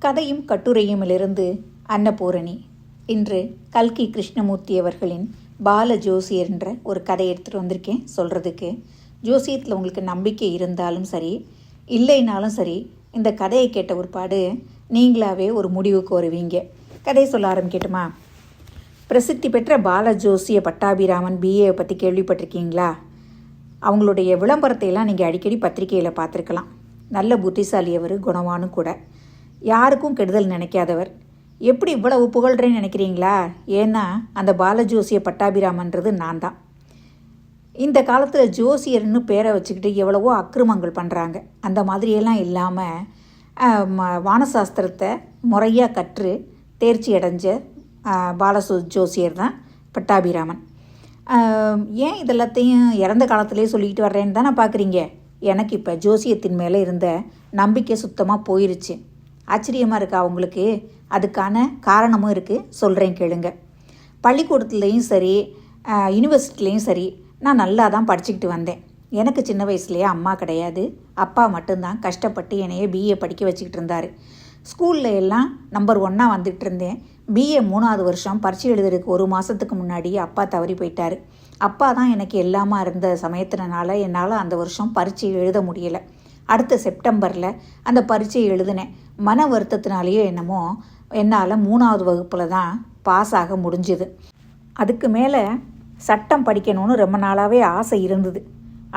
கதையும் கட்டுரையுமிலிருந்து அன்னபூரணி. இன்று கல்கி கிருஷ்ணமூர்த்தி அவர்களின் பால ஜோசியர் என்ற ஒரு கதை எடுத்துகிட்டு வந்திருக்கேன் சொல்கிறதுக்கு. ஜோசியத்தில் உங்களுக்கு நம்பிக்கை இருந்தாலும் சரி இல்லைனாலும் சரி, இந்த கதையை கேட்ட ஒரு பாடு நீங்களாவே ஒரு முடிவுக்கு வருவீங்க. கதையை சொல்ல ஆரம்பிக்கட்டுமா? பிரசித்தி பெற்ற பால ஜோசிய பட்டாபிராமன் பிஏவை பற்றி கேள்விப்பட்டிருக்கீங்களா? அவங்களுடைய விளம்பரத்தை எல்லாம் நீங்கள் அடிக்கடி பத்திரிகையில் பார்த்துருக்கலாம். நல்ல புத்திசாலி அவர், குணவானும் கூட. யாருக்கும் கெடுதல் நினைக்காதவர். எப்படி இவ்வளவு புகழ்கிறேன்னு நினைக்கிறீங்களா? ஏன்னா அந்த பாலஜோசிய பட்டாபிராமன்றது நான் தான். இந்த காலத்தில் ஜோசியர்னு பேரை வச்சுக்கிட்டு எவ்வளவோ அக்கிரமங்கள் பண்ணுறாங்க. அந்த மாதிரியெல்லாம் இல்லாமல் வானசாஸ்திரத்தை முறையாக கற்று தேர்ச்சி அடைஞ்ச ஜோசியர் தான் பட்டாபிராமன். ஏன் இதெல்லாத்தையும் இறந்த காலத்திலே சொல்லிக்கிட்டு வர்றேன்னு தானே பார்க்குறீங்க? எனக்கு இப்போ ஜோசியத்தின் மேலே இருந்த நம்பிக்கை சுத்தமாக போயிருச்சு. ஆச்சரியமாக இருக்கா உங்களுக்கு? அதுக்கான காரணமும் இருக்குது, சொல்கிறேன் கேளுங்க. பள்ளிக்கூடத்துலேயும் சரி யூனிவர்சிட்டிலையும் சரி நான் நல்லா தான் படிச்சுக்கிட்டு வந்தேன். எனக்கு சின்ன வயசுலேயே அம்மா கிடையாது, அப்பா மட்டும்தான் கஷ்டப்பட்டு என்னைய பிஏ படிக்க வச்சுக்கிட்டு இருந்தார். ஸ்கூலில் எல்லாம் நம்பர் 1 வந்துட்டு இருந்தேன். பிஏ 3வது வருஷம் பரீட்சை எழுதுறதுக்கு 1 மாதத்துக்கு முன்னாடி அப்பா தவறி போயிட்டார். அப்பா தான் எனக்கு எல்லாமா இருந்த சமயத்தினால என்னால் அந்த வருஷம் பரீட்சை எழுத முடியலை. அடுத்த செப்டம்பரில் அந்த பரீட்சையை எழுதினேன். மன வருத்தத்தினாலேயோ என்னமோ என்னால் 3வது வகுப்பில் தான் பாஸ் ஆக முடிஞ்சுது. அதுக்கு மேலே சட்டம் படிக்கணும்னு ரொம்ப நாளாகவே ஆசை இருந்தது.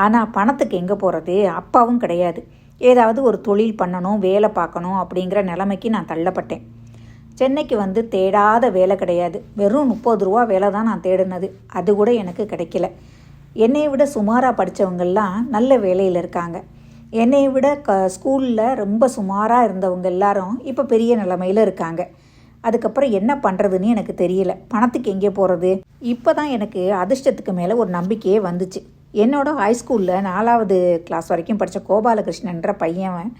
ஆனால் பணத்துக்கு எங்கே போகிறது? அப்பாவும் கிடையாது. ஏதாவது ஒரு தொழில் பண்ணணும், வேலை பார்க்கணும் அப்படிங்கிற நிலைமைக்கு நான் தள்ளப்பட்டேன். சென்னைக்கு வந்து தேடாத வேலை கிடையாது. வெறும் 30 ரூபா வேலை தான் நான் தேடினது. அது கூட எனக்கு கிடைக்கல. என்னை விட சுமாராக படித்தவங்கெல்லாம் நல்ல வேலையில் இருக்காங்க. என்னை விட ஸ்கூலில் ரொம்ப சுமாராக இருந்தவங்க எல்லாரும் இப்போ பெரிய நிலைமையில் இருக்காங்க. அதுக்கப்புறம் என்ன பண்ணுறதுன்னு எனக்கு தெரியல. பணத்துக்கு எங்கே போகிறது? இப்போ தான் எனக்கு அதிர்ஷ்டத்துக்கு மேலே ஒரு நம்பிக்கையே வந்துச்சு. என்னோட ஹைஸ்கூலில் 4வது கிளாஸ் வரைக்கும் படித்த கோபாலகிருஷ்ணன்ற பையன்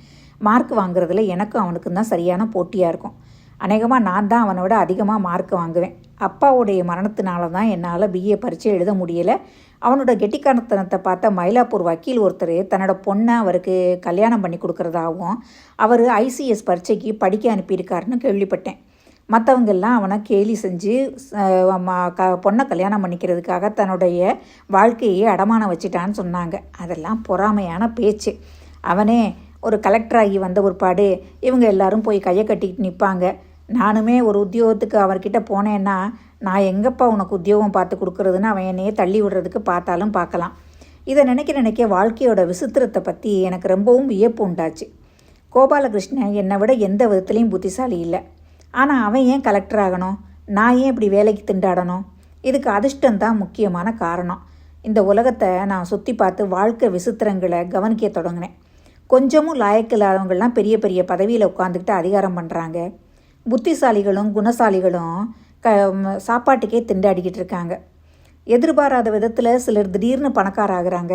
மார்க் வாங்குறதுல எனக்கும் அவனுக்கும் தான் சரியான போட்டியாக இருக்கும். அநேகமாக நான் தான் அவனோட அதிகமாக மார்க் வாங்குவேன். அப்பாவுடைய மரணத்தினால தான் என்னால் பிஏ பரீட்சை எழுத முடியலை. அவனோட கெட்டிக்காரத்தனத்தை பார்த்த மயிலாப்பூர் வக்கீல் ஒருத்தர் தன்னோட பொண்ணை அவருக்கு கல்யாணம் பண்ணி கொடுக்குறதாகவும் அவர் ஐசிஎஸ் பரீட்சைக்கு படிக்க அனுப்பியிருக்காருன்னு கேள்விப்பட்டேன். மற்றவங்கெல்லாம் அவனை கேலி செஞ்சு பொண்ணை கல்யாணம் பண்ணிக்கிறதுக்காக தன்னுடைய வாழ்க்கையை அடமானம் வச்சிட்டான்னு சொன்னாங்க. அதெல்லாம் பொறாமையான பேச்சு. அவனே ஒரு கலெக்டராகி வந்த ஒருபாடு இவங்க எல்லாரும் போய் கையை கட்டிக்கிட்டு நிற்பாங்க. நானுமே ஒரு உத்தியோகத்துக்கு அவர்கிட்ட போனேன்னா நான் எங்கப்பா உனக்கு உத்தியோகம் பார்த்து கொடுக்குறதுன்னு அவன் என்னையே தள்ளி விடுறதுக்கு பார்த்தாலும் பார்க்கலாம். இதை நினைக்க வாழ்க்கையோட விசித்திரத்தை பற்றி எனக்கு ரொம்பவும் வியப்பு உண்டாச்சு. கோபாலகிருஷ்ணன் என்னை விட எந்த விதத்துலேயும் புத்திசாலி இல்லை. ஆனால் அவன் ஏன் கலெக்டர் ஆகணும்? நான் ஏன் இப்படி வேலைக்கு திண்டாடணும்? இதுக்கு அதிர்ஷ்டம்தான் முக்கியமான காரணம். இந்த உலகத்தை நான் சுற்றி பார்த்து வாழ்க்கை விசித்திரங்களை கவனிக்க தொடங்கினேன். கொஞ்சமும் லாயக்கில்லாதவங்கள்லாம் பெரிய பெரிய பதவியில் உட்காந்துக்கிட்டு அதிகாரம் பண்ணுறாங்க. புத்திசாலிகளும் குணசாலிகளும் சாப்பாட்டுக்கே திண்டாடிக்கிட்டு இருக்காங்க. எதிர்பாராத விதத்தில் சிலர் திடீர்னு பணக்காராகிறாங்க.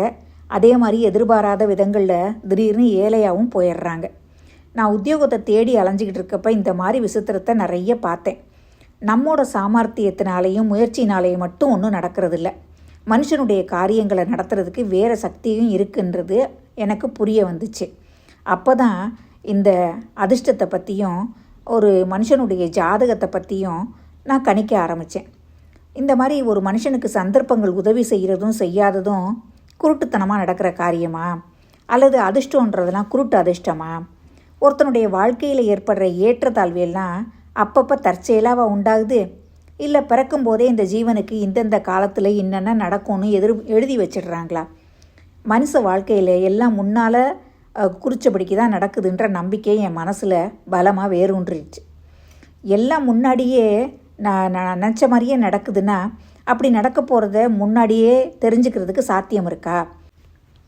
அதே மாதிரி எதிர்பாராத விதங்களில் திடீர்னு ஏழையாகவும் போயிடுறாங்க. நான் உத்தியோகத்தை தேடி அலைஞ்சிக்கிட்டு இருக்கப்போ இந்த மாதிரி விசித்திரத்தை நிறைய பார்த்தேன். நம்மோட சாமர்த்தியத்தினாலேயும் முயற்சினாலேயும் மட்டும் ஒன்றும் நடக்கிறதில்ல. மனுஷனுடைய காரியங்களை நடத்துறதுக்கு வேறு சக்தியும் இருக்குன்றது எனக்கு புரிய வந்துச்சு. அப்போ தான் இந்த அதிர்ஷ்டத்தை பற்றியும் ஒரு மனுஷனுடைய ஜாதகத்தை பற்றியும் நான் கணிக்க ஆரம்பித்தேன். இந்த மாதிரி ஒரு மனுஷனுக்கு சந்தர்ப்பங்கள் உதவி செய்கிறதும் செய்யாததும் குருட்டுத்தனமாக நடக்கிற காரியமா, அல்லது அதிர்ஷ்டன்றதெல்லாம் குருட்டு அதிர்ஷ்டமா? ஒருத்தனுடைய வாழ்க்கையில் ஏற்படுற ஏற்றத்தாழ்வியெல்லாம் அப்பப்போ தற்செயலாக உண்டாகுது, இல்லை பிறக்கும்போதே இந்த ஜீவனுக்கு இந்தந்த காலத்தில் என்னென்ன நடக்கும்னு எழுதி வச்சிடுறாங்களா? மனுஷ வாழ்க்கையில் எல்லாம் முன்னால் குறிச்சபடிக்கு தான் நடக்குதுன்ற நம்பிக்கை என் மனசில் பலமாக வேரூன்றிடுச்சு. எல்லாம் முன்னாடியே நான் நினச்ச மாதிரியே நடக்குதுன்னா அப்படி நடக்க போகிறத முன்னாடியே தெரிஞ்சுக்கிறதுக்கு சாத்தியம் இருக்கா?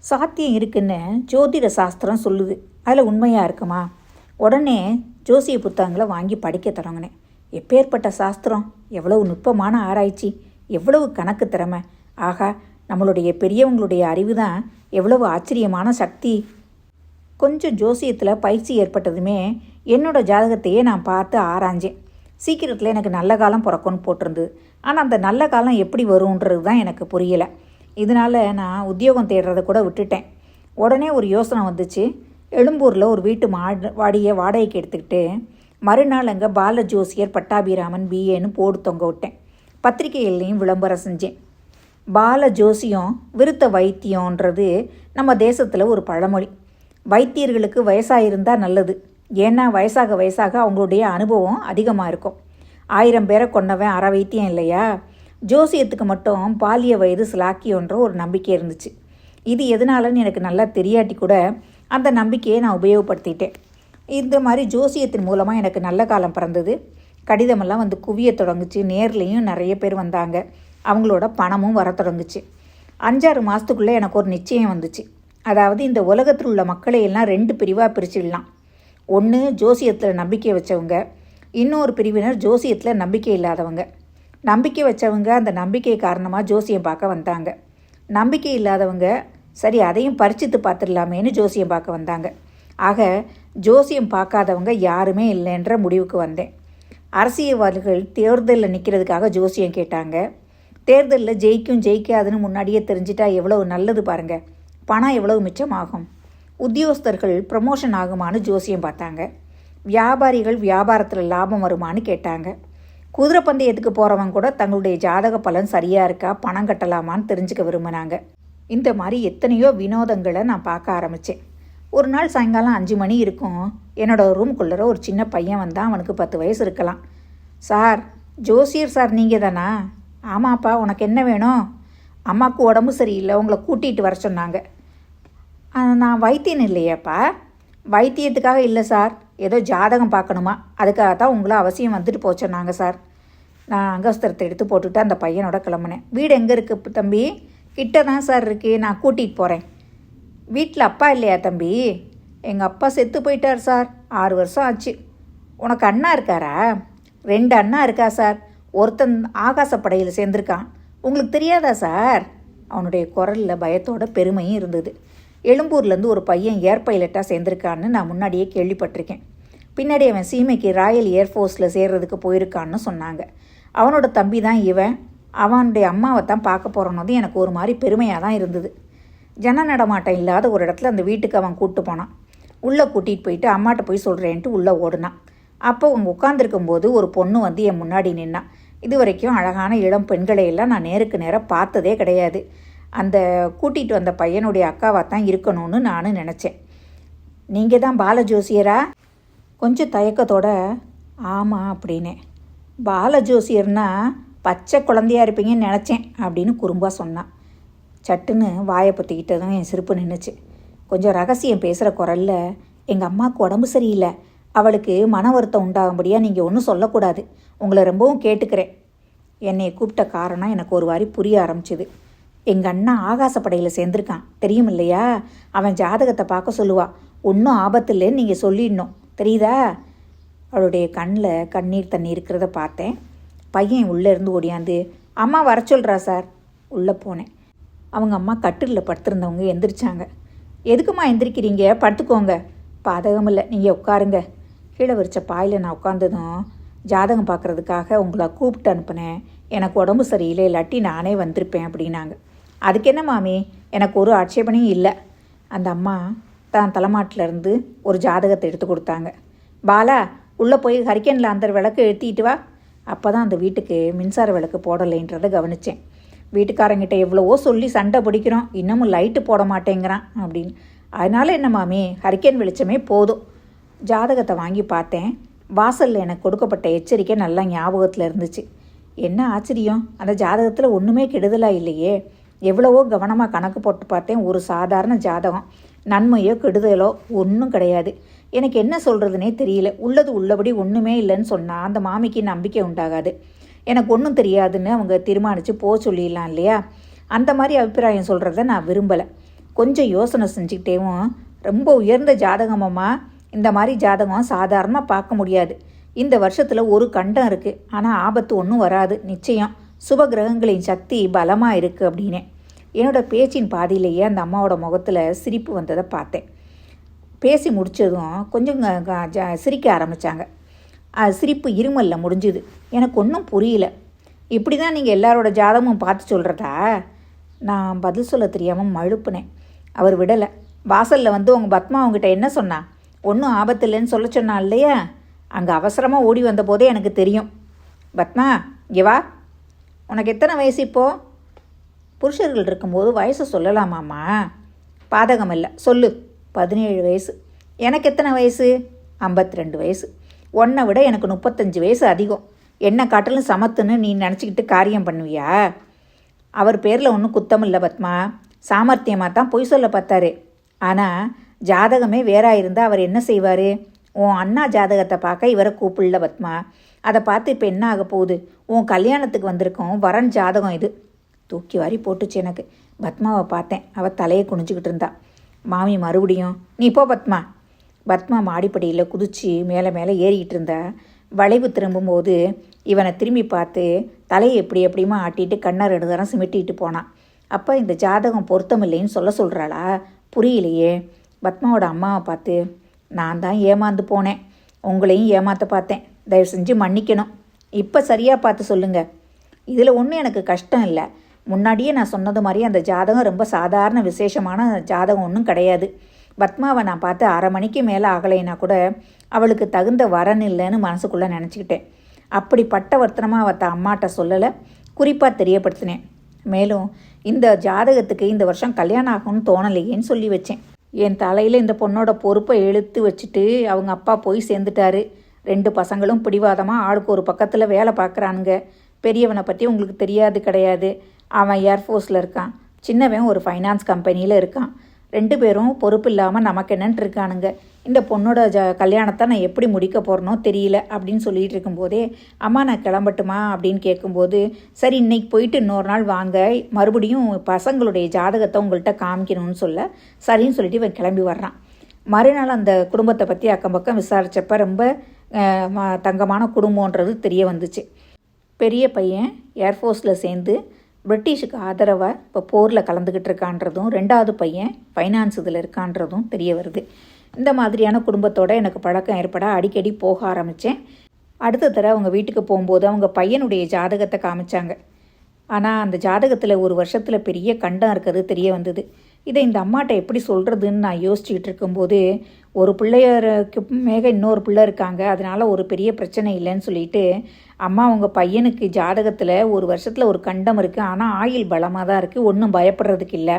சாத்தியம் இருக்குன்னு ஜோதிட சாஸ்திரம் சொல்லுது. அதில் உண்மையாக இருக்குமா? உடனே ஜோசிய புத்தகங்களை வாங்கி படிக்க தொடங்கினேன். எப்பேற்பட்ட சாஸ்திரம்! எவ்வளவு நுட்பமான ஆராய்ச்சி! எவ்வளவு கணக்கு திறமை! ஆகா, நம்மளுடைய பெரியவங்களுடைய அறிவு தான் எவ்வளவு ஆச்சரியமான சக்தி! கொஞ்சம் ஜோசியத்தில் பயிற்சி ஏற்பட்டதுமே என்னோடய ஜாதகத்தையே நான் பார்த்து ஆராய்ஞ்சேன். சீக்கிரத்தில் எனக்கு நல்ல காலம் பிறக்கும்னு போட்டிருந்தது. ஆனால் அந்த நல்ல காலம் எப்படி வரும்ன்றது தான் எனக்கு புரியலை. இதனால் நான் உத்தியோகம் தேடுறதை கூட விட்டுட்டேன். உடனே ஒரு யோசனை வந்துச்சு. எழும்பூரில் ஒரு வீட்டு வாடகைக்கு எடுத்துக்கிட்டு மறுநாள் அங்கே பால ஜோசியர் பட்டாபிராமன் பிஏன்னு போடு தொங்க விட்டேன். பத்திரிகைகள்லையும் விளம்பரம் செஞ்சேன். பால ஜோசியம் விருத்த வைத்தியன்றது நம்ம தேசத்தில் ஒரு பழமொழி. வைத்தியர்களுக்கு வயசாக இருந்தால் நல்லது. ஏன்னா வயசாக வயசாக அவங்களுடைய அனுபவம் அதிகமாக இருக்கும். 1000 பேரை கொண்டவன் அரை வைத்தியம் இல்லையா? ஜோசியத்துக்கு மட்டும் பாலிய வயது சிலாக்கியன்ற ஒரு நம்பிக்கை இருந்துச்சு. இது எதனாலன்னு எனக்கு நல்லா தெரியாட்டி கூட அந்த நம்பிக்கையை நான் உபயோகப்படுத்திட்டேன். இந்த மாதிரி ஜோசியத்தின் மூலமாக எனக்கு நல்ல காலம் பிறந்தது. கடிதமெல்லாம் வந்து குவிய தொடங்குச்சு. நேர்லேயும் நிறைய பேர் வந்தாங்க. அவங்களோட பணமும் வர தொடங்குச்சு. 5-6 மாதத்துக்குள்ளே எனக்கு ஒரு நிச்சயம் வந்துச்சு. அதாவது இந்த உலகத்தில் உள்ள மக்களை எல்லாம் 2 பிரிவாக பிரிச்சிடலாம். ஒன்று ஜோசியத்தில் நம்பிக்கை வச்சவங்க, இன்னொரு பிரிவினர் ஜோசியத்தில் நம்பிக்கை இல்லாதவங்க. நம்பிக்கை வச்சவங்க அந்த நம்பிக்கை காரணமாக ஜோசியம் பார்க்க வந்தாங்க. நம்பிக்கை இல்லாதவங்க சரி அதையும் பரிச்சித்து பார்த்துடலாமேன்னு ஜோசியம் பார்க்க வந்தாங்க. ஆக ஜோசியம் பார்க்காதவங்க யாருமே இல்லைன்ற முடிவுக்கு வந்தேன். அரசியல்வாதிகள் தேர்தலில் நிற்கிறதுக்காக ஜோசியம் கேட்டாங்க. தேர்தலில் ஜெயிக்காதுன்னு முன்னாடியே தெரிஞ்சிட்டா எவ்வளவு நல்லது பாருங்கள். பணம் எவ்வளவு மிச்சமாகும். உத்தியோகஸ்தர்கள் ப்ரமோஷன் ஆகுமான்னு ஜோசியம் பார்த்தாங்க. வியாபாரிகள் வியாபாரத்தில் லாபம் வருமானு கேட்டாங்க. குதிரை பந்தயத்துக்கு போகிறவங்க கூட தங்களுடைய ஜாதக பலன் சரியாக இருக்கா, பணம் கட்டலாமான்னு தெரிஞ்சுக்க விரும்பினாங்க. இந்த மாதிரி எத்தனையோ வினோதங்களை நான் பார்க்க ஆரம்பித்தேன். ஒரு நாள் சாயங்காலம் 5 மணி இருக்கும். என்னோடய ரூம்குள்ளே ஒரு சின்ன பையன் வந்தான். அவனுக்கு 10 வயசு இருக்கலாம். சார், ஜோசியர் சார் நீங்கள் தானா? ஆமாப்பா, உனக்கு என்ன வேணும்? அம்மாவுக்கு உடம்பு சரியில்லை, உங்களை கூட்டிகிட்டு வர சொன்னாங்க. நான் வைத்தியன் இல்லையாப்பா? வைத்தியத்துக்காக இல்லை சார், ஏதோ ஜாதகம் பார்க்கணுமா, அதுக்காக தான் உங்களை அவசியம் வந்துட்டு போச்சோன்னாங்க சார். நான் அங்கஸ்திரத்தை எடுத்து போட்டுட்டு அந்த பையனோட கிளம்புனேன். வீடு எங்கே இருக்குது தம்பி? கிட்ட தான் சார் இருக்குது, நான் கூட்டிகிட்டு போகிறேன். வீட்டில் அப்பா இல்லையா தம்பி? எங்கள் அப்பா செத்து போயிட்டார் சார், 6 வருஷம் ஆச்சு. உனக்கு அண்ணா இருக்காரா? 2 அண்ணா இருக்கா சார். ஒருத்தன் ஆகாசப்படையில் சேர்ந்துருக்கான். உங்களுக்கு தெரியாதா சார்? அவனுடைய குரலில் பயத்தோட பெருமையும் இருந்தது. எழும்பூர்லேருந்து ஒரு பையன் ஏர் பைலட்டாக சேர்ந்துருக்கான்னு நான் முன்னாடியே கேள்விப்பட்டிருக்கேன். பின்னாடி அவன் சீமைக்கு ராயல் ஏர்ஃபோர்ஸில் சேர்றதுக்கு போயிருக்கான்னு சொன்னாங்க. அவனோட தம்பி தான் இவன். அவனுடைய அம்மாவை தான் பார்க்க போகிறனது எனக்கு ஒரு மாதிரி பெருமையாக தான் இருந்தது. ஜன நடமாட்டம் இல்லாத ஒரு இடத்துல அந்த வீட்டுக்கு அவன் கூப்பிட்டு போனான். உள்ளே கூட்டிகிட்டு போயிட்டு அம்மாட்ட போய் சொல்கிறேன்ட்டு உள்ளே ஓடுனான். அப்போ அவங்க உட்காந்துருக்கும்போது ஒரு பொண்ணு வந்து என் முன்னாடி நின்னான். இது வரைக்கும் அழகான இளம் பெண்களையெல்லாம் நான் நேருக்கு நேராக பார்த்ததே கிடையாது. அந்த கூட்டிகிட்டு வந்த பையனுடைய அக்காவாக தான் இருக்கணும்னு நானும் நினச்சேன். நீங்கள் தான் பால ஜோசியரா? கொஞ்சம் தயக்கத்தோட ஆமாம் அப்படின்னேன். பால ஜோசியர்னா பச்சை குழந்தையாக இருப்பீங்கன்னு நினச்சேன் அப்படின்னு குறும்பாக சொன்னான். சட்டுன்னு வாயை பற்றிக்கிட்டதும் என் சிரிப்பு நின்றுச்சு. கொஞ்சம் ரகசியம் பேசுகிற குரலில், எங்கள் அம்மாவுக்கு உடம்பு சரியில்லை, அவளுக்கு மன வருத்தம் உண்டாகும்படியாக நீங்கள் ஒன்றும் சொல்லக்கூடாது, உங்களை ரொம்பவும் கேட்டுக்கிறேன். என்னை கூப்பிட்ட காரணம் எனக்கு ஒரு வாரி புரிய ஆரம்பிச்சுது. எங்கள் அண்ணா ஆகாசப்படையில் சேர்ந்துருக்கான், தெரியும் இல்லையா? அவன் ஜாதகத்தை பார்க்க சொல்லுவா. ஒன்றும் ஆபத்து இல்லைன்னு நீங்கள் சொல்லிடணும், தெரியுதா? அவளுடைய கண்ணில் கண்ணீர் தண்ணி இருக்கிறத பார்த்தேன். பையன் உள்ளே இருந்து ஓடியாந்து, அம்மா வர சொல்கிறா சார். உள்ளே போனேன். அவங்க அம்மா கட்டிலில் படுத்திருந்தவங்க எந்திரிச்சாங்க. எதுக்குமா எந்திரிக்கிறீங்க? படுத்துக்கோங்க. பாதகம் இல்லை, நீங்கள் உட்காருங்க. கீழே விரிச்ச பாயில் நான் உட்காந்ததும், ஜாதகம் பார்க்குறதுக்காக உங்களை கூப்பிட்டு அனுப்புனேன், எனக்கு உடம்பு சரியில்லை, இல்லாட்டி நானே வந்திருப்பேன் அப்படின்னாங்க. அதுக்கு என்ன மாமி, எனக்கு ஒரு ஆட்சேபனையும் இல்லை. அந்த அம்மா தான் தலைமாட்டிலேருந்து ஒரு ஜாதகத்தை எடுத்து கொடுத்தாங்க. பாலா, உள்ளே போய் ஹரிக்கனில் அந்த விளக்கு எழுத்திட்டு வா. அப்போ தான் அந்த வீட்டுக்கு மின்சார விளக்கு போடலைன்றதை கவனித்தேன். வீட்டுக்காரங்கிட்ட எவ்வளவோ சொல்லி சண்டை பிடிக்கிறோம், இன்னமும் லைட்டு போட மாட்டேங்கிறான் அப்படின்னு. அதனால் என்ன மாமி, ஹரிக்கன் வெளிச்சமே போதும். ஜாதகத்தை வாங்கி பார்த்தேன். வாசலில் எனக்கு கொடுக்கப்பட்ட எச்சரிக்கை நல்லா ஞாபகத்தில் இருந்துச்சு. என்ன ஆச்சரியம், அந்த ஜாதகத்தில் ஒன்றுமே கெடுதலாக இல்லையே. எவ்வளவோ கவனமாக கணக்கு போட்டு பார்த்தேன். ஒரு சாதாரண ஜாதகம், நன்மையோ கெடுதலோ ஒன்றும் கிடையாது. எனக்கு என்ன சொல்கிறதுனே தெரியல. உள்ளது உள்ளபடி ஒன்றுமே இல்லைன்னு சொன்னால் அந்த மாமிக்கு நம்பிக்கை உண்டாகாது. எனக்கு ஒன்றும் தெரியாதுன்னு அவங்க தீர்மானித்து போக சொல்லிடலாம் இல்லையா? அந்த மாதிரி அபிப்பிராயம் சொல்கிறத நான் விரும்பலை. கொஞ்சம் யோசனை செஞ்சுக்கிட்டேவும், ரொம்ப உயர்ந்த ஜாதகமம்மா, இந்த மாதிரி ஜாதகம் சாதாரணமாக பார்க்க முடியாது. இந்த வருஷத்தில் ஒரு கண்டம் இருக்குது, ஆனால் ஆபத்து ஒன்றும் வராது நிச்சயம். சுப கிரகங்களின் சக்தி பலமாக இருக்குது அப்படின்னு. என்னோடய பேச்சின் பாதியிலேயே அந்த அம்மாவோட முகத்தில் சிரிப்பு வந்ததை பார்த்தேன். பேசி முடித்ததும் கொஞ்சம் சிரிக்க ஆரம்பித்தாங்க. சிரிப்பு இருமல்ல முடிஞ்சுது. எனக்கு ஒன்றும் புரியல. இப்படி தான் நீங்கள் எல்லாரோட ஜாதகமும் பார்த்து சொல்கிறதா? நான் பதில் சொல்ல தெரியாமல் மழுப்புனேன். அவர் விடலை. வாசலில் வந்து உங்கள் பத்மா அவங்ககிட்ட என்ன சொன்னா? ஒன்றும் ஆபத்து இல்லைன்னு சொல்ல சொன்னா இல்லையா? அங்கே அவசரமாக ஓடி வந்தபோதே எனக்கு தெரியும். பத்மா, இங்கே வா. உனக்கு எத்தனை வயசு இப்போது? புருஷர்கள் இருக்கும்போது வயசு சொல்லலாமாம்மா? பாதகம் இல்லை, சொல்லு. 17 வயசு. எனக்கு எத்தனை வயசு? 52 வயசு. உன்னை விட எனக்கு 35 வயசு அதிகம். என்ன காட்டிலும் சமத்துன்னு நீ நினச்சிக்கிட்டு காரியம் பண்ணுவியா? அவர் பேரில் ஒன்றும் குத்தம் இல்லை பத்மா. சாமர்த்தியமாக தான் பொய் சொல்ல பார்த்தாரு. ஆனால் ஜாதகமே வேறாக இருந்தால் அவர் என்ன செய்வார்? உன் அண்ணா ஜாதகத்தை பார்க்க இவரை கூப்பிடல பத்மா. அதை பார்த்து இப்போ என்ன ஆக போகுது? உன் கல்யாணத்துக்கு வந்திருக்கோம் வரன் ஜாதகம் இது. தூக்கி வாரி போட்டுச்சு எனக்கு. பத்மாவை பார்த்தேன். அவள் தலையை குனிஞ்சிக்கிட்டு இருந்தா. மாமி மறுபடியும், நீ போ பத்மா. பத்மா மாடிப்படியில் குதிச்சு மேலே மேலே ஏறிக்கிட்டு இருந்தா. வளைவு திரும்பும்போது இவனை திரும்பி பார்த்து தலையை எப்படியுமா ஆட்டிட்டு கண்ணை 2 தரம் சிமிட்டிட்டு போனான். அப்போ இந்த ஜாதகம் பொருத்தமில்லைன்னு சொல்கிறாளா? புரியலையே. பத்மாவோட அம்மாவை பார்த்து, நான் தான் ஏமாந்து போனேன், உங்களையும் ஏமாற்ற பார்த்தேன், தயவு செஞ்சு மன்னிக்கணும். இப்போ சரியாக பார்த்து சொல்லுங்கள். இதில் ஒன்றும் எனக்கு கஷ்டம் இல்லை. முன்னாடியே நான் சொன்னது மாதிரி அந்த ஜாதகம் ரொம்ப சாதாரண விசேஷமான ஜாதகம் ஒன்றும் கிடையாது. பத்மாவை நான் பார்த்து 1/2 மணிக்கு மேலே ஆகலைன்னா கூட அவளுக்கு தகுந்த வரன் இல்லைன்னு மனசுக்குள்ளே நினச்சிக்கிட்டேன். அப்படி பட்டவர்த்தனமாக அவத்த அம்மாட்ட சொல்லலை, குறிப்பாக தெரியப்படுத்தினேன். மேலும் இந்த ஜாதகத்துக்கு இந்த வருஷம் கல்யாணம் ஆகும்னு தோணலையேன்னு சொல்லி வச்சேன். என் தலையில் இந்த பொண்ணோட பொறுப்பை இழுத்து வச்சுட்டு அவங்க அப்பா போய் சேர்ந்துட்டாரு. 2 பசங்களும் பிடிவாதமாக ஆளுக்கு ஒரு பக்கத்தில் வேலை பார்க்குறானுங்க. பெரியவனை பற்றி உங்களுக்கு தெரியாது கிடையாது. அவன் ஏர்ஃபோர்ஸில் இருக்கான். சின்னவன் ஒரு ஃபைனான்ஸ் கம்பெனியில் இருக்கான். 2 பேரும் பொறுப்பு இல்லாமல் நமக்கு என்னன்ட்டு இருக்கானுங்க. இந்த பொண்ணோட கல்யாணத்தை நான் எப்படி முடிக்க போகிறனோ தெரியல அப்படின்னு சொல்லிகிட்டு இருக்கும்போதே, அம்மா நான் கிளம்பட்டுமா அப்படின்னு கேட்கும்போது, சரி இன்னைக்கு போயிட்டு இன்னொரு நாள் வாங்க, மறுபடியும் பசங்களுடைய ஜாதகத்தை உங்கள்கிட்ட காமிக்கணும்னு சொல்ல சரின்னு சொல்லிட்டு இவன் கிளம்பி வர்றான். மறுநாள் அந்த குடும்பத்தை பற்றி அக்கம் பக்கம் விசாரித்தப்ப ரொம்ப தங்கமான குடும்பன்றது தெரிய வந்துச்சு. பெரிய பையன் ஏர்ஃபோர்ஸில் சேர்ந்து பிரிட்டிஷுக்கு ஆதரவாக இப்போ போரில் கலந்துக்கிட்டு இருக்கான்றதும், 2வது பையன் ஃபைனான்ஸ் இதில் இருக்கான்றதும் தெரிய வருது. இந்த மாதிரியான குடும்பத்தோடு எனக்கு பழக்கம் ஏற்பட அடிக்கடி போக ஆரம்பித்தேன். அடுத்த தடவை அவங்க வீட்டுக்கு போகும்போது அவங்க பையனுடைய ஜாதகத்தை காமிச்சாங்க. ஆனால் அந்த ஜாதகத்தில் 1 வருஷத்தில் பெரிய கண்டம் இருக்கிறது தெரிய வந்தது. இதை இந்த அம்மாட்ட எப்படி சொல்கிறதுன்னு நான் யோசிச்சுக்கிட்டு இருக்கும்போது, ஒரு பிள்ளையருக்கு மேக இன்னொரு பிள்ளை இருக்காங்க, அதனால் ஒரு பெரிய பிரச்சனை இல்லைன்னு சொல்லிட்டு, அம்மா உங்கள் பையனுக்கு ஜாதகத்தில் 1 வருஷத்தில் ஒரு கண்டம் இருக்குது, ஆனால் ஆயுள் பலமாக தான் இருக்குது, ஒன்றும் பயப்படுறதுக்கு இல்லை,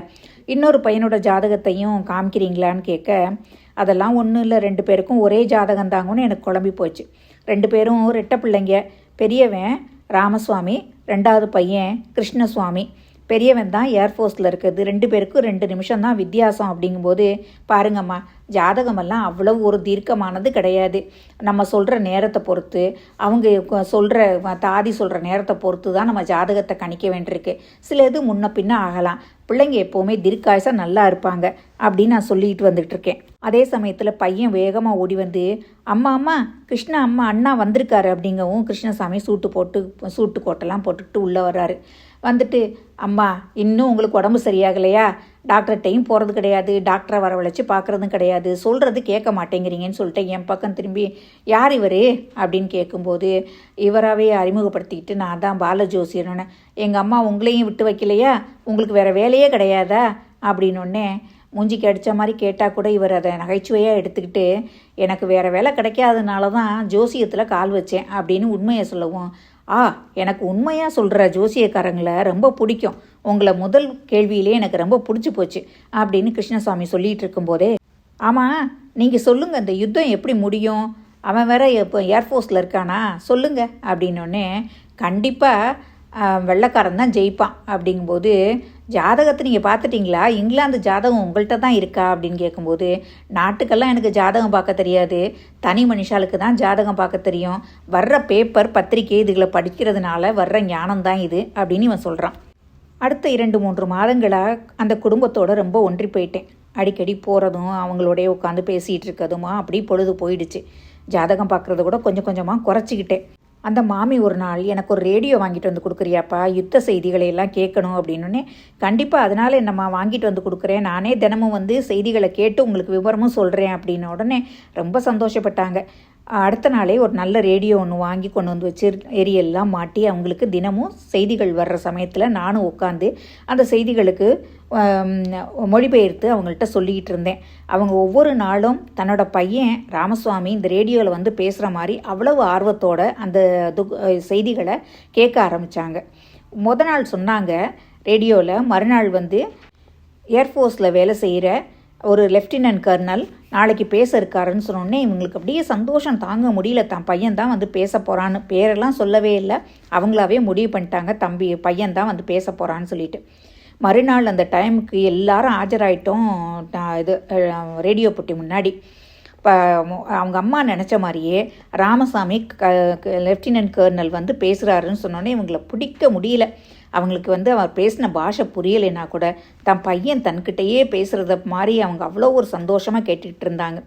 இன்னொரு பையனோட ஜாதகத்தையும் காமிக்கிறீங்களான்னு கேட்க, அதெல்லாம் ஒன்றும் இல்லை, 2 பேருக்கும் ஒரே ஜாதகம் தாங்கன்னு எனக்கு குழம்பி போச்சு. 2 பேரும் 2 பிள்ளைங்க. பெரியவன் ராமசுவாமி, 2வது பையன் கிருஷ்ணசுவாமி. பெரியவன் தான் ஏர்ஃபோர்ஸில் இருக்குது. 2 பேருக்கும் 2 நிமிஷம் தான் வித்தியாசம். அப்படிங்கும்போது பாருங்கம்மா, ஜாதகமெல்லாம் அவ்வளோ ஒரு தீர்க்கமானது கிடையாது. நம்ம சொல்கிற நேரத்தை பொறுத்து, அவங்க சொல்கிற தாதி சொல்கிற நேரத்தை பொறுத்து தான் நம்ம ஜாதகத்தை கணிக்க வேண்டியிருக்கு. சில இது முன்ன பின்ன ஆகலாம். பிள்ளைங்க எப்போவுமே தீர்க்காயசாக நல்லா இருப்பாங்க அப்படின்னு நான் சொல்லிட்டு வந்துட்டு இருக்கேன். அதே சமயத்தில் பையன் வேகமாக ஓடி வந்து, அம்மா அம்மா கிருஷ்ணா அம்மா அண்ணா வந்திருக்காரு அப்படிங்கவும், கிருஷ்ணசாமி சூட்டு கோட்டெல்லாம் போட்டுக்கிட்டு உள்ளே வர்றாரு. வந்துட்டு, அம்மா இன்னும் உங்களுக்கு உடம்பு சரியாகலையா? டாக்டர்கிட்டையும் போகிறது கிடையாது, டாக்டரை வரவழைச்சி பார்க்குறதும் கிடையாது, சொல்கிறது கேட்க மாட்டேங்கிறீங்கன்னு சொல்லிட்டு என் பக்கம் திரும்பி, யார் இவர் அப்படின்னு கேட்கும்போது, இவராகவே அறிமுகப்படுத்திக்கிட்டு, நான் தான் பாலஜோசியர்னு, எங்கள் அம்மா உங்களையும் விட்டு வைக்கலையா, உங்களுக்கு வேறு வேலையே கிடையாதா அப்படின்னொடனே மூஞ்சிக்கு அடித்த மாதிரி கேட்டால் கூட இவர் அதை நகைச்சுவையாக எடுத்துக்கிட்டு, எனக்கு வேறு வேலை கிடைக்காதனால தான் ஜோசியத்தில் கால் வச்சேன் அப்படின்னு உண்மையை சொல்லவும், எனக்கு உண்மையாக சொல்கிற ஜோசியக்காரங்களை ரொம்ப பிடிக்கும், உங்களை முதல் கேள்வியிலே எனக்கு ரொம்ப பிடிச்சி போச்சு அப்படின்னு கிருஷ்ணசாமி சொல்லிகிட்டு இருக்கும்போதே, ஆமாம் நீங்கள் சொல்லுங்கள், இந்த யுத்தம் எப்படி முடியும்? அவன் வேற இப்போ ஏர்ஃபோர்ஸில் இருக்கானா, சொல்லுங்கள் அப்படின்னோடனே, கண்டிப்பாக வெள்ளைக்காரன் தான் ஜெயிப்பான் அப்படிங்கும்போது, ஜாதகத்தை நீங்கள் பார்த்துட்டிங்களா? இங்கிலாந்து ஜாதகம் உங்கள்கிட்ட தான் இருக்கா அப்படின்னு கேட்கும்போது, நாட்டுக்கெல்லாம் எனக்கு ஜாதகம் பார்க்க தெரியாது, தனி மனுஷாளுக்கு தான் ஜாதகம் பார்க்க தெரியும், வர்ற பேப்பர் பத்திரிக்கை இதுகளை படிக்கிறதுனால வர்ற ஞானம் தான் இது அப்படின்னு இவன் சொல்கிறான். அடுத்த 2-3 மாதங்களாக அந்த குடும்பத்தோடு ரொம்ப ஒன்றி போயிட்டேன். அடிக்கடி போகிறதும் அவங்களோடய உட்காந்து பேசிகிட்டு இருக்கிறதுமா அப்படி பொழுது போயிடுச்சு. ஜாதகம் பார்க்குறத கூட கொஞ்சம் கொஞ்சமாக குறைச்சிக்கிட்டேன். அந்த மாமி ஒரு நாள், எனக்கு ஒரு ரேடியோ வாங்கிட்டு வந்து கொடுக்குறியாப்பா, யுத்த செய்திகளை எல்லாம் கேட்கணும் அப்படின்னே. கண்டிப்பாக, அதனால் என்னம்மா வாங்கிட்டு வந்து கொடுக்குறேன், நானே தினமும் வந்து செய்திகளை கேட்டு உங்களுக்கு விவரமும் சொல்கிறேன் அப்படின்னு உடனே ரொம்ப சந்தோஷப்பட்டாங்க. அடுத்த நாளே ஒரு நல்ல ரேடியோ ஒன்று வாங்கி கொண்டு வந்து வச்சு ஏரியெல்லாம் மாட்டி அவங்களுக்கு தினமும் செய்திகள் வர்ற சமயத்தில் நானும் உட்காந்து அந்த செய்திகளுக்கு மொழிபெயர்த்து அவங்கள்ட்ட சொல்லிக்கிட்டு இருந்தேன். அவங்க ஒவ்வொரு நாளும் தன்னோட பையன் ராமசுவாமி இந்த ரேடியோவில் வந்து பேசுகிற மாதிரி அவ்வளவு ஆர்வத்தோட அந்த செய்திகளை கேட்க ஆரம்பித்தாங்க. நாள் சொன்னாங்க ரேடியோவில், மறுநாள் வந்து ஏர்ஃபோர்ஸில் வேலை செய்கிற ஒரு லெஃப்டினன்ட் கர்னல் நாளைக்கு பேச இருக்காருன்னு சொன்னோடனே இவங்களுக்கு அப்படியே சந்தோஷம் தாங்க முடியல. தான் பையன் தான் வந்து பேச போகிறான்னு, பேரெல்லாம் சொல்லவே இல்லை, அவங்களாவே முடிவு பண்ணிட்டாங்க பையன் தான் வந்து பேச போகிறான்னு சொல்லிட்டு. மறுநாள் அந்த டைமுக்கு எல்லாரும் ஆஜராயிட்டோம் ரேடியோ பெட்டி முன்னாடி. இப்போ அவங்க அம்மா நினச்ச மாதிரியே ராமசாமி லெஃப்டினன்ட் கர்னல் வந்து பேசுகிறாருன்னு சொன்னோன்னே இவங்களை பிடிக்க முடியல. அவங்களுக்கு வந்து அவர் பேசின பாஷை புரியலைன்னா கூட தன் பையன் தன்கிட்டையே பேசுகிறத மாதிரி அவங்க அவ்வளோ ஒரு சந்தோஷமாக கேட்டுக்கிட்டு இருந்தாங்க.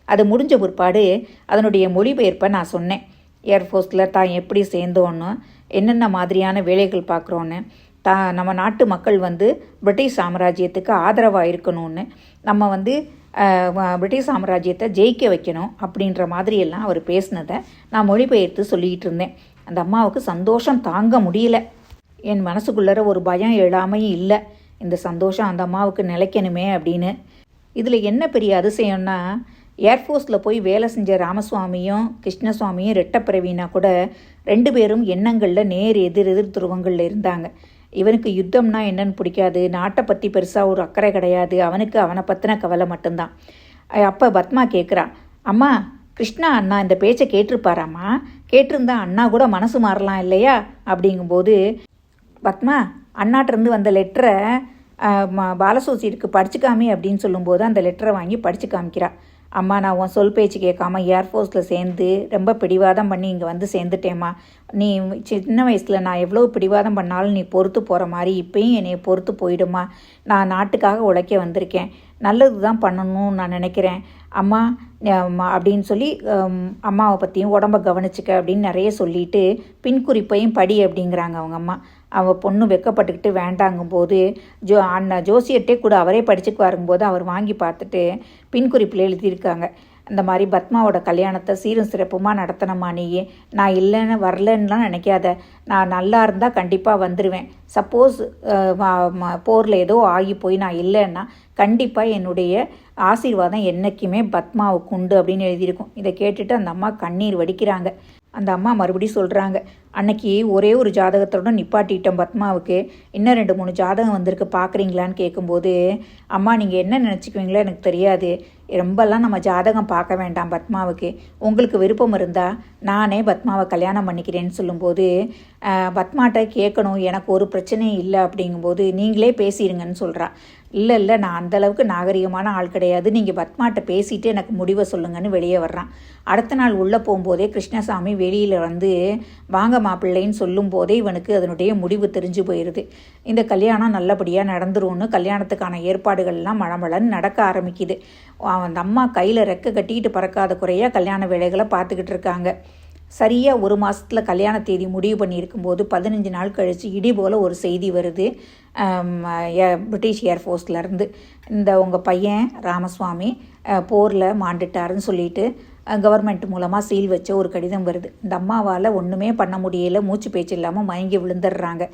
அது முடிஞ்ச பிற்பாடு அதனுடைய மொழிபெயர்ப்பை நான் சொன்னேன். ஏர்ஃபோர்ஸில் தான் எப்படி சேர்ந்தோன்னு, என்னென்ன மாதிரியான வேலைகள் பார்க்குறோன்னு, நம்ம நாட்டு மக்கள் வந்து பிரிட்டிஷ் சாம்ராஜ்யத்துக்கு ஆதரவாக இருக்கணும்னு, நம்ம வந்து பிரிட்டிஷ் சாம்ராஜ்யத்தை ஜெயிக்க வைக்கணும் அப்படின்ற மாதிரியெல்லாம் அவர் பேசினதை நான் மொழிபெயர்த்து சொல்லிக்கிட்டு இருந்தேன். அந்த அம்மாவுக்கு சந்தோஷம் தாங்க முடியல. என் மனசுக்குள்ளே ஒரு பயம் எழாமையும் இல்லை, இந்த சந்தோஷம் அந்த அம்மாவுக்கு நிலைக்கணுமே அப்படின்னு. இதில் என்ன பெரிய அதிசயம்னா, ஏர்ஃபோர்ஸில் போய் வேலை செஞ்ச ராமசுவாமியும் கிருஷ்ணசுவாமியும் ரெட்டப்பிறவினா கூட 2 பேரும் எண்ணங்களில் நேர் எதிர் துருவங்களில் இருந்தாங்க. இவனுக்கு யுத்தம்னா என்னன்னு பிடிக்காது, நாட்டை பற்றி பெருசாக ஒரு அக்கறை கிடையாது, அவனுக்கு அவனை பற்றின கவலை மட்டும்தான். அப்போ பத்மா கேட்குறா, அம்மா கிருஷ்ணா அண்ணா இந்த பேச்சை கேட்டிருப்பாராம்மா, கேட்டிருந்தா அண்ணா கூட மனசு மாறலாம் இல்லையா அப்படிங்கும்போது, பத்மா அண்ணாட்டிருந்து வந்த லெட்டரை பாலசோசியருக்கு படிச்சு காமி அப்படின்னு சொல்லும்போது அந்த லெட்டரை வாங்கி படித்து காமிக்கிறா. அம்மா நான் உன் சொல் பேச்சு கேட்காம ஏர்ஃபோர்ஸில் சேர்ந்து ரொம்ப பிடிவாதம் பண்ணி இங்கே வந்து சேர்ந்துட்டேம்மா. நீ சின்ன வயசில் நான் எவ்வளோ பிடிவாதம் பண்ணாலும் நீ பொறுத்து போகிற மாதிரி இப்போயும் என்னை பொறுத்து போயிடுமா. நான் நாட்டுக்காக உழைக்க வந்திருக்கேன், நல்லது தான் பண்ணணும்னு நான் நினைக்கிறேன் அம்மா அப்படின்னு சொல்லி அம்மாவை பற்றியும் உடம்ப கவனிச்சுக்க அப்படின்னு நிறைய சொல்லிட்டு பின்குறிப்பையும் படி அப்படிங்கிறாங்க அவங்க அம்மா. அவள் பொண்ணு வெக்கப்பட்டுக்கிட்டு வேண்டாங்கும்போது ஜோசியர்ட்டே கூட அவரே படிச்சுக்குவாருங்கும்போது அவர் வாங்கி பார்த்துட்டு பின்குறிப்பில் எழுதியிருக்காங்க, இந்த மாதிரி பத்மாவோட கல்யாணத்தை சீரும் சிறப்புமாக நடத்தணுமா, நீயே நான் இல்லைன்னு வரலன்னுலாம் நினைக்காத, நான் நல்லா இருந்தால் கண்டிப்பாக வந்துடுவேன். சப்போஸ் போரில் ஏதோ ஆகி போய் நான் இல்லைன்னா கண்டிப்பாக என்னுடைய ஆசீர்வாதம் என்றைக்குமே பத்மாவுக்கு உண்டு அப்படின்னு எழுதியிருக்கும். இதை கேட்டுட்டு அந்த அம்மா கண்ணீர் வடிக்கிறாங்க. அந்த அம்மா மறுபடியும் சொல்கிறாங்க, அன்னைக்கு ஒரே ஒரு ஜாதகத்தோட நிப்பாட்டிட்டோம் பத்மாவுக்கு, இன்னும் 2-3 ஜாதகம் வந்திருக்கு பார்க்குறீங்களான்னு கேட்கும்போது, அம்மா நீங்கள் என்ன நினச்சிக்குவீங்களோ எனக்கு தெரியாது, ரொம்பலாம் நம்ம ஜாதகம் பார்க்க வேண்டாம் பத்மாவுக்கு, உங்களுக்கு விருப்பம் இருந்தால் நானே பத்மாவை கல்யாணம் பண்ணிக்கிறேன்னு சொல்லும்போது, பத்மாட்ட கேட்கணும் எனக்கு ஒரு பிரச்சனையும் இல்லை அப்படிங்கும்போது நீங்களே பேசிடுங்கன்னு சொல்கிறா. இல்லை நான் அந்தளவுக்கு நாகரிகமான ஆள் கிடையாது, நீங்கள் பத்மாட்ட பேசிட்டு எனக்கு முடிவை சொல்லுங்கன்னு வெளியே வர்றான். அடுத்த நாள் உள்ளே போகும்போதே கிருஷ்ணசாமி வெளியில் வந்து வாங்க மாப்பிள்ளைன்னு சொல்லும் போதே இவனுக்கு அதனுடைய முடிவு தெரிஞ்சு போயிடுது. இந்த கல்யாணம் நல்லபடியாக நடந்துரும்னு கல்யாணத்துக்கான ஏற்பாடுகள்லாம் மழமழன்னு நடக்க ஆரம்பிக்குது. அந்த அம்மா கையில் ரெக்க கட்டிக்கிட்டு பறக்காத குறையாக கல்யாண வேலைகளை பார்த்துக்கிட்டு இருக்காங்க. சரியாக 1 மாதத்தில் கல்யாண தேதி முடிவு பண்ணியிருக்கும்போது 15 நாள் கழித்து இடி போல் ஒரு செய்தி வருது பிரிட்டிஷ் ஏர்ஃபோர்ஸ்லேருந்து. இந்த உங்கள் பையன் ராமசுவாமி போரில் மாண்டுட்டாருன்னு சொல்லிட்டு கவர்மெண்ட் மூலமாக சீல் வச்ச ஒரு கடிதம் வருது. இந்த அம்மாவால் ஒன்றுமே பண்ண முடியலை, மூச்சு பேச்சு இல்லாமல் மயங்கி விழுந்துடுறாங்க.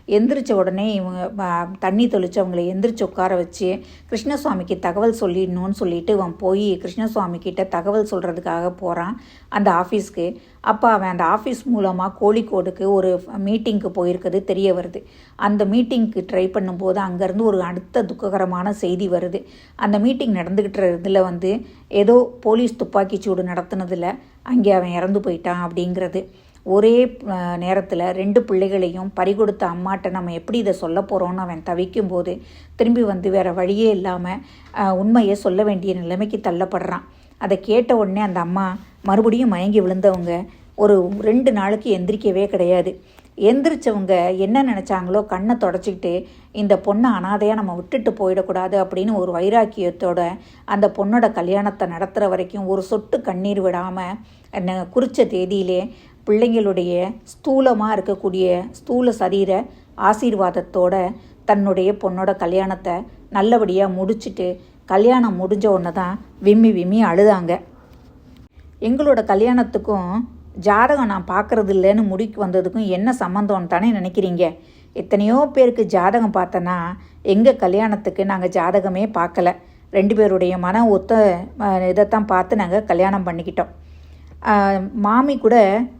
எந்திரிச்ச உடனே இவங்க தண்ணி தெளித்து அவங்கள எந்திரிச்சு உட்கார வச்சு கிருஷ்ணசுவாமிக்கு தகவல் சொல்லிடணும்னு சொல்லிட்டு அவன் போய் கிருஷ்ணசுவாமிக்கிட்ட தகவல் சொல்கிறதுக்காக போகிறான் அந்த ஆஃபீஸ்க்கு. அப்போ அவன் அந்த ஆஃபீஸ் மூலமாக கோழிக்கோடுக்கு ஒரு மீட்டிங்க்கு போயிருக்கிறது தெரிய வருது. அந்த மீட்டிங்க்கு ட்ரை பண்ணும்போது அங்கேருந்து ஒரு அடுத்த துக்ககரமான செய்தி வருது. அந்த மீட்டிங் நடந்துக்கிட்டு இதில் வந்து ஏதோ போலீஸ் துப்பாக்கிச்சூடு நடத்துனதில் அங்கே அவன் இறந்து போயிட்டான் அப்படிங்கிறது. ஒரே நேரத்தில் 2 பிள்ளைகளையும் பறிகொடுத்த அம்மாட்ட நம்ம எப்படி இதை சொல்ல போகிறோன்னு அவன் தவிக்கும்போது திரும்பி வந்து வேறு வழியே இல்லாமல் உண்மையை சொல்ல வேண்டிய நிலைமைக்கு தள்ளப்படுறான். அதை கேட்ட உடனே அந்த அம்மா மறுபடியும் மயங்கி விழுந்தவங்க ஒரு 2 நாளுக்கு எந்திரிக்கவே கிடையாது. எந்திரிச்சவங்க என்ன நினச்சாங்களோ கண்ணை தொடச்சிக்கிட்டு இந்த பொண்ணை அனாதையாக நம்ம விட்டுட்டு போயிடக்கூடாது அப்படின்னு ஒரு வைராக்கியத்தோட அந்த பொண்ணோட கல்யாணத்தை நடத்துகிற வரைக்கும் ஒரு சொட்டு கண்ணீர் விடாமல் குறித்த தேதியிலே பிள்ளைங்களுடைய ஸ்தூலமாக இருக்கக்கூடிய ஸ்தூல சரீர ஆசீர்வாதத்தோட தன்னுடைய பொண்ணோட கல்யாணத்தை நல்லபடியாக முடிச்சுட்டு கல்யாணம் முடிஞ்ச உடனே தான் விம்மி அழுதாங்க. எங்களோட கல்யாணத்துக்கும் ஜாதகம் நான் பார்க்குறது இல்லைன்னு முடிக்கு வந்ததுக்கும் என்ன சம்மந்தம்னு தானே நினைக்கிறீங்க? எத்தனையோ பேருக்கு ஜாதகம் பார்த்தனா எங்கள் கல்யாணத்துக்கு நாங்கள் ஜாதகமே பார்க்கல. 2 பேருடைய மன ஒத்த இதைத்தான் பார்த்து நாங்கள் கல்யாணம் பண்ணிக்கிட்டோம். மாமி கூட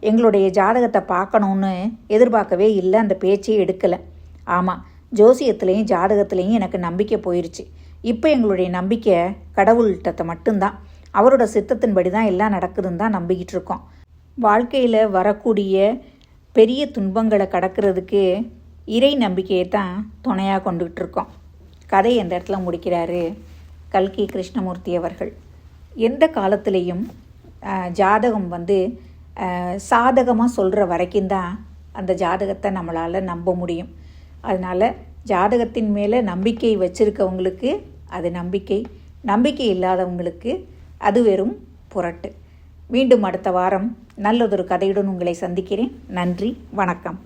எங்களுடைய ஜாதகத்தை பார்க்கணுன்னு எதிர்பார்க்கவே இல்லை, அந்த பேச்சே எடுக்கலை. ஆமாம், ஜோசியத்துலேயும் ஜாதகத்துலேயும் எனக்கு நம்பிக்கை போயிடுச்சு. இப்போ எங்களுடைய நம்பிக்கை கடவுள்கிட்ட மட்டும்தான். அவரோட சித்தத்தின்படி தான் எல்லாம் நடக்குதுன்னு தான் நம்பிக்கிட்டு இருக்கோம். வாழ்க்கையில் வரக்கூடிய பெரிய துன்பங்களை கடக்கிறதுக்கு இறை நம்பிக்கையை தான் துணையாக கொண்டுகிட்டு இருக்கோம். கதை எந்த இடத்துல முடிக்கிறாரு கல்கி கிருஷ்ணமூர்த்தி அவர்கள். எந்த காலத்துலேயும் ஜாதகம் சாதகமாக சொல்கிற வரைக்கும் தான் அந்த ஜாதகத்தை நம்மளால் நம்ப முடியும். அதனால் ஜாதகத்தின் மேலே நம்பிக்கை வச்சுருக்கவங்களுக்கு அது நம்பிக்கை, நம்பிக்கை இல்லாதவங்களுக்கு அது வெறும் புரட்டு. மீண்டும் அடுத்த வாரம் நல்லதொரு கதையுடன் உங்களை சந்திக்கிறேன். நன்றி, வணக்கம்.